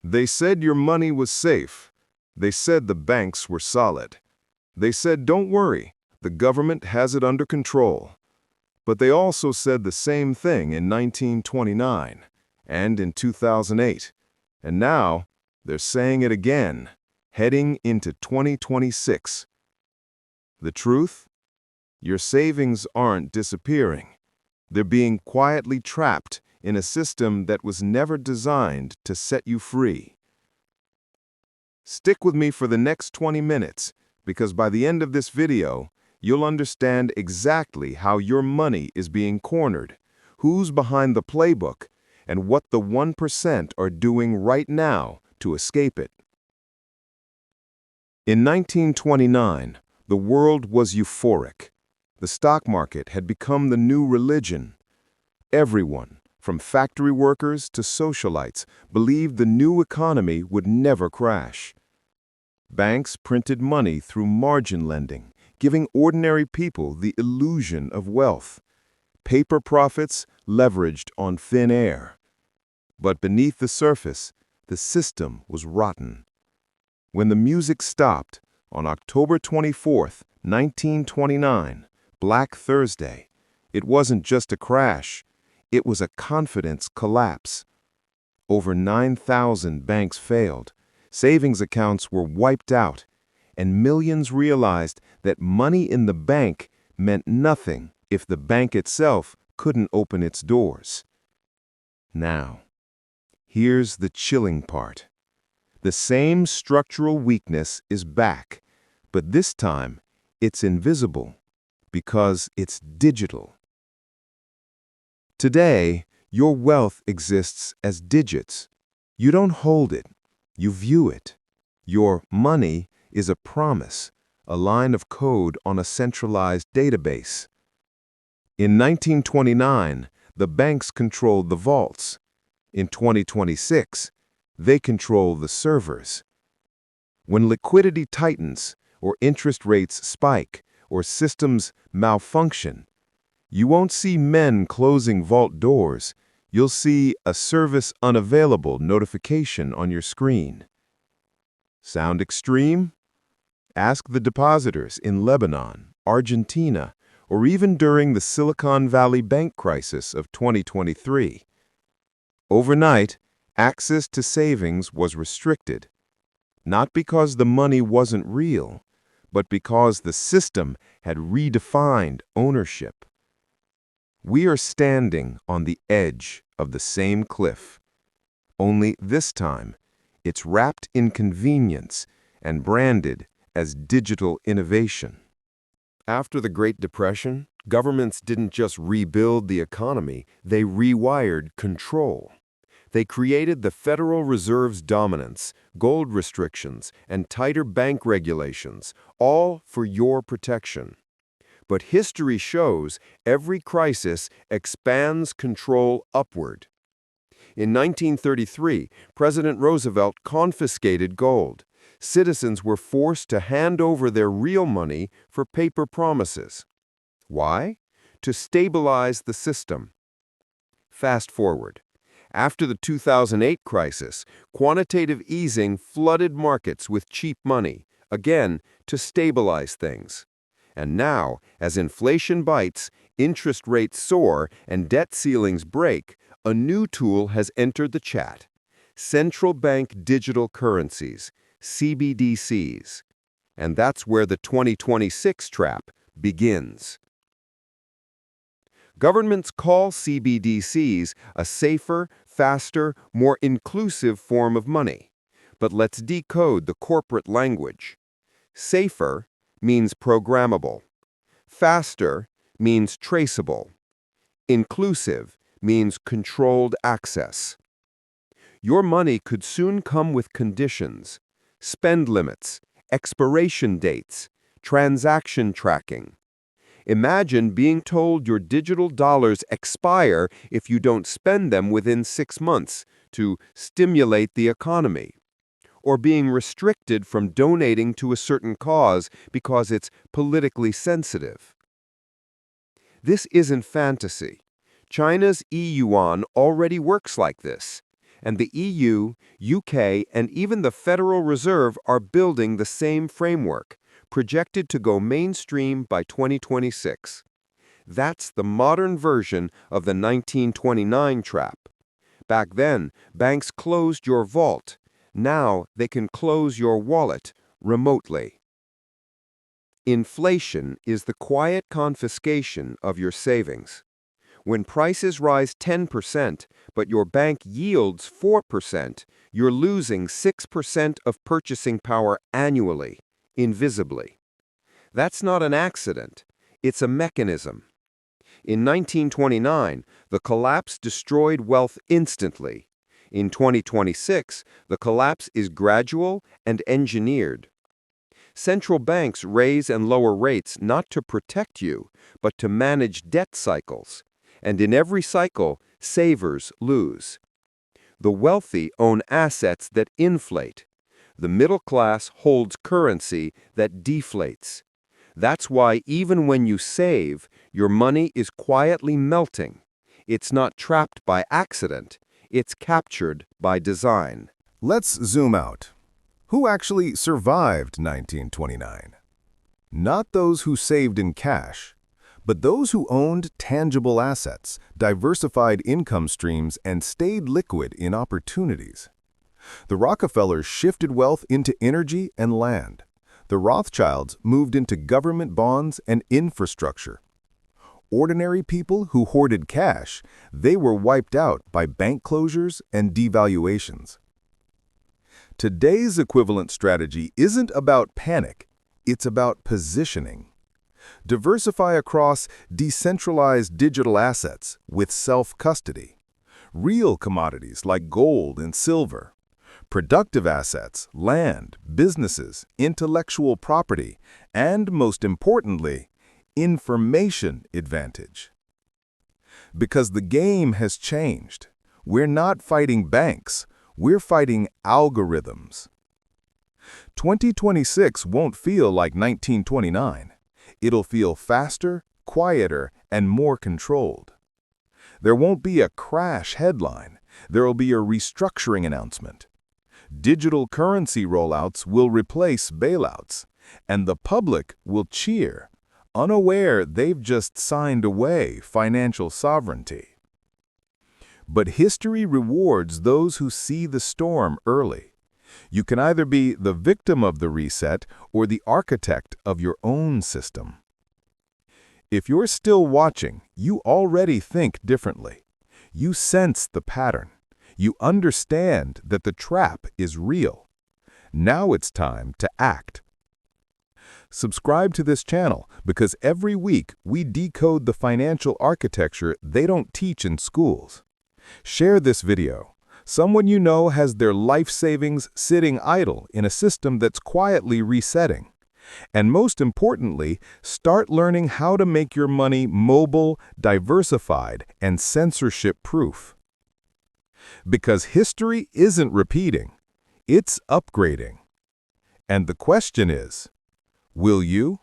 They said your money was safe. They said the banks were solid. They said, don't worry, the government has it under control. But they also said the same thing in 1929 and in 2008. And now they're saying it again, heading into 2026. The truth? Your savings aren't disappearing. They're being quietly trapped in a system that was never designed to set you free. Stick with me for the next 20 minutes, because by the end of this video, you'll understand exactly how your money is being cornered, who's behind the playbook, and what the 1% are doing right now to escape it. In 1929, the world was euphoric. The stock market had become the new religion. Everyone, from factory workers to socialites, believed the new economy would never crash. Banks printed money through margin lending, giving ordinary people the illusion of wealth. Paper profits leveraged on thin air. But beneath the surface, the system was rotten. When the music stopped on October 24, 1929, Black Thursday, it wasn't just a crash, it was a confidence collapse. Over 9,000 banks failed, savings accounts were wiped out, and millions realized that money in the bank meant nothing if the bank itself couldn't open its doors. Now, here's the chilling part. The same structural weakness is back, but this time it's invisible because it's digital. Today, your wealth exists as digits. You don't hold it, you view it. Your money is a promise, a line of code on a centralized database. In 1929, the banks controlled the vaults. In 2026, they control the servers. When liquidity tightens, or interest rates spike, or systems malfunction, you won't see men closing vault doors. You'll see a service unavailable notification on your screen. Sound extreme? Ask the depositors in Lebanon, Argentina, or even during the Silicon Valley bank crisis of 2023. Overnight, access to savings was restricted, not because the money wasn't real, but because the system had redefined ownership. We are standing on the edge of the same cliff, only this time it's wrapped in convenience and branded as digital innovation. After the Great Depression, governments didn't just rebuild the economy, they rewired control. They created the Federal Reserve's dominance, gold restrictions, and tighter bank regulations, all for your protection. But history shows every crisis expands control upward. In 1933, President Roosevelt confiscated gold. Citizens were forced to hand over their real money for paper promises. Why? To stabilize the system. Fast forward. After the 2008 crisis, quantitative easing flooded markets with cheap money, again, to stabilize things. And now, as inflation bites, interest rates soar, and debt ceilings break, a new tool has entered the chat: central bank digital currencies, CBDCs. And that's where the 2026 trap begins. Governments call CBDCs a safer, faster, more inclusive form of money. But let's decode the corporate language. Safer means programmable. Faster means traceable. Inclusive means controlled access. Your money could soon come with conditions: spend limits, expiration dates, transaction tracking. Imagine being told your digital dollars expire if you don't spend them within 6 months to stimulate the economy, or being restricted from donating to a certain cause because it's politically sensitive. This isn't fantasy. China's e-yuan already works like this. And the EU, UK, and even the Federal Reserve are building the same framework, projected to go mainstream by 2026. That's the modern version of the 1929 trap. Back then, banks closed your vault. Now they can close your wallet remotely. Inflation is the quiet confiscation of your savings. When prices rise 10%, but your bank yields 4%, you're losing 6% of purchasing power annually, invisibly. That's not an accident. It's a mechanism. In 1929, the collapse destroyed wealth instantly. In 2026, the collapse is gradual and engineered. Central banks raise and lower rates not to protect you, but to manage debt cycles. And in every cycle, savers lose. The wealthy own assets that inflate. The middle class holds currency that deflates. That's why even when you save, your money is quietly melting. It's not trapped by accident. It's captured by design. Let's zoom out. Who actually survived 1929? Not those who saved in cash, but those who owned tangible assets, diversified income streams, and stayed liquid in opportunities. The Rockefellers shifted wealth into energy and land. The Rothschilds moved into government bonds and infrastructure. Ordinary people who hoarded cash, they were wiped out by bank closures and devaluations. Today's equivalent strategy isn't about panic, it's about positioning. Diversify across decentralized digital assets with self-custody, real commodities like gold and silver, productive assets, land, businesses, intellectual property, and, most importantly, information advantage. Because the game has changed. We're not fighting banks, we're fighting algorithms. 2026 won't feel like 1929. It'll feel faster, quieter, and more controlled. There won't be a crash headline. There'll be a restructuring announcement. Digital currency rollouts will replace bailouts, and the public will cheer, unaware they've just signed away financial sovereignty. But history rewards those who see the storm early. You can either be the victim of the reset or the architect of your own system. If you're still watching, you already think differently. You sense the pattern. You understand that the trap is real. Now it's time to act. Subscribe to this channel because every week we decode the financial architecture they don't teach in schools. Share this video. Someone you know has their life savings sitting idle in a system that's quietly resetting. And most importantly, start learning how to make your money mobile, diversified, and censorship-proof. Because history isn't repeating, it's upgrading. And the question is, will you?